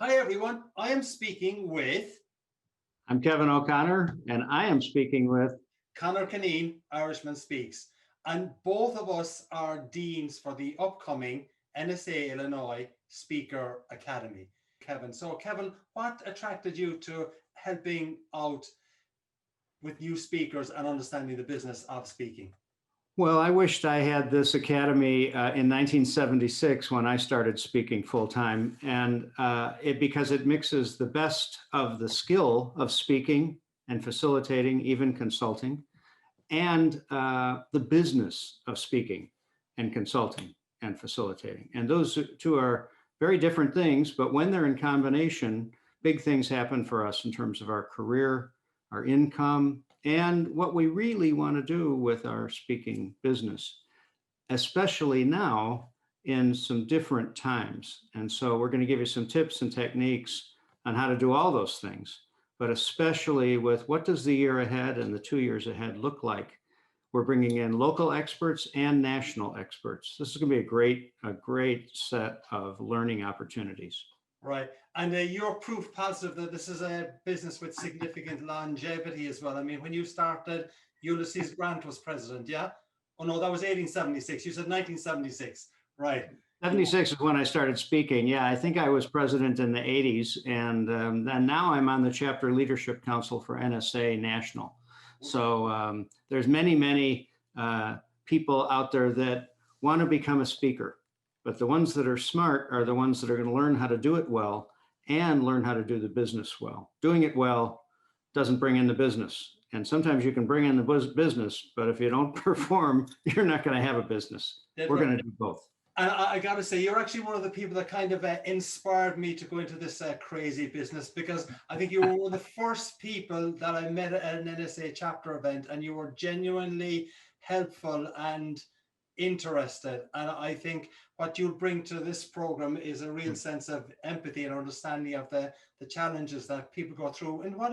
Hi everyone, I am speaking with I'm Kevin O'Connor, and I am speaking with. Conor Caneen, Irishman Speaks, and both of us are deans for the upcoming NSA Illinois Speaker Academy. Kevin, so Kevin, what attracted you to helping out with new speakers and understanding the business of speaking? Well, I wished I had this academy in 1976 when I started speaking full time, and because it mixes the best of the skill of speaking and facilitating, even consulting, and the business of speaking and consulting and facilitating. And those two are very different things, but when they're in combination, big things happen for us in terms of our career, our income, and what we really want to do with our speaking business, especially now in some different times. And so we're going to give you some tips and techniques on how to do all those things, but especially with what does the year ahead and the 2 years ahead look like. We're bringing in local experts and national experts. This is going to be a great set of learning opportunities. Right. And you're proof positive that this is a business with significant longevity as well. I mean, when you started, Ulysses Grant was president, yeah? Oh, no, that was 1876. You said 1976. Right. And 76 is when I started speaking. Yeah, I think I was president in the 80s, and then now I'm on the chapter leadership council for NSA National. So there's many people out there that want to become a speaker, but the ones that are smart are the ones that are going to learn how to do it well and learn how to do the business well. Doing it well doesn't bring in the business. And sometimes you can bring in the business, but if you don't perform, you're not going to have a business. We're going to do both. And I got to say, you're actually one of the people that kind of inspired me to go into this crazy business, because I think you were one of the first people that I met at an NSA chapter event, and you were genuinely helpful and interested. And I think what you'll bring to this program is a real sense of empathy and understanding of the challenges that people go through. And I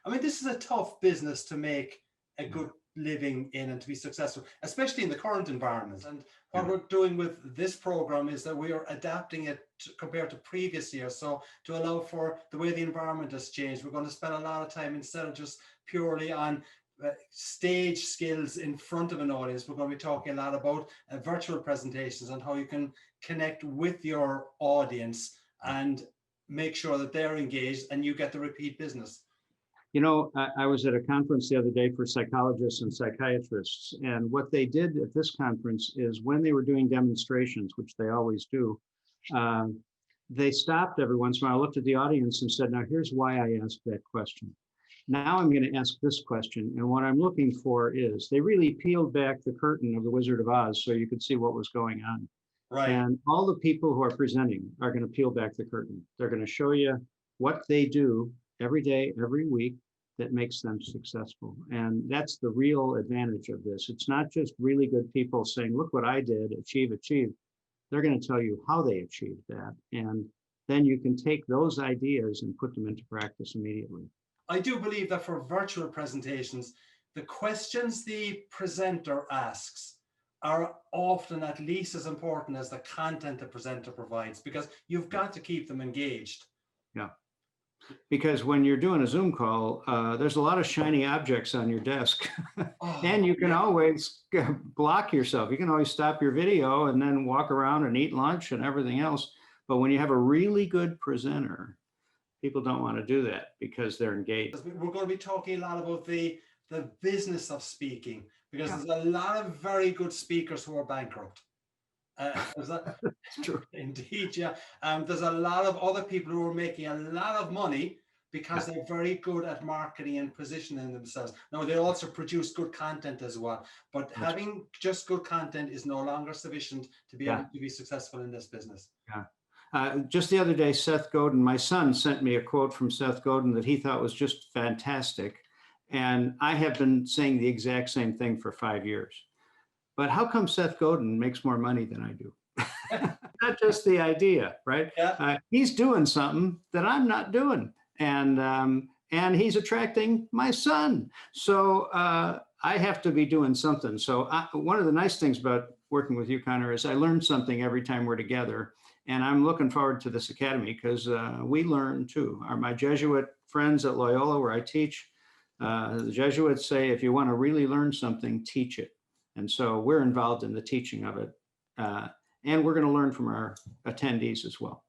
mean, this is a tough business to make a good living in and to be successful, especially in the current environment. And what we're doing with this program is that we are adapting it compared to previous years. So to allow for the way the environment has changed, we're going to spend a lot of time, instead of just purely on stage skills in front of an audience, we're going to be talking a lot about virtual presentations and how you can connect with your audience and make sure that they're engaged and you get the repeat business. You know, I was at a conference the other day for psychologists and psychiatrists, and what they did at this conference is when they were doing demonstrations, which they always do, they stopped every once in a while, looked at the audience and said, now here's why I asked that question. Now I'm going to ask this question, and what I'm looking for is, they really peeled back the curtain of the Wizard of Oz so you could see what was going on. Right. And all the people who are presenting are going to peel back the curtain. They're going to show you what they do every day, every week, that makes them successful. And that's the real advantage of this. It's not just really good people saying, look what I did, achieve. They're going to tell you how they achieved that. And then you can take those ideas and put them into practice immediately. I do believe that for virtual presentations, the questions the presenter asks are often at least as important as the content the presenter provides, because you've got to keep them engaged. Yeah. Because when you're doing a Zoom call, there's a lot of shiny objects on your desk. And you can always block yourself. You can always stop your video and then walk around and eat lunch and everything else. But when you have a really good presenter, people don't want to do that because they're engaged. We're going to be talking a lot about the business of speaking, because there's a lot of very good speakers who are bankrupt. True. Indeed, yeah. There's a lot of other people who are making a lot of money because they're very good at marketing and positioning themselves. Now, they also produce good content as well, but having just good content is no longer sufficient to be able to be successful in this business. Yeah. Just the other day, Seth Godin, my son, sent me a quote from Seth Godin that he thought was just fantastic. And I have been saying the exact same thing for 5 years. But how come Seth Godin makes more money than I do? Not just the idea, right? Yeah. He's doing something that I'm not doing, and he's attracting my son. So I have to be doing something. So one of the nice things about working with you, Connor, is I learn something every time we're together. And I'm looking forward to this academy because we learn too. My Jesuit friends at Loyola, where I teach, the Jesuits say, if you want to really learn something, teach it. And so we're involved in the teaching of it. And we're going to learn from our attendees as well.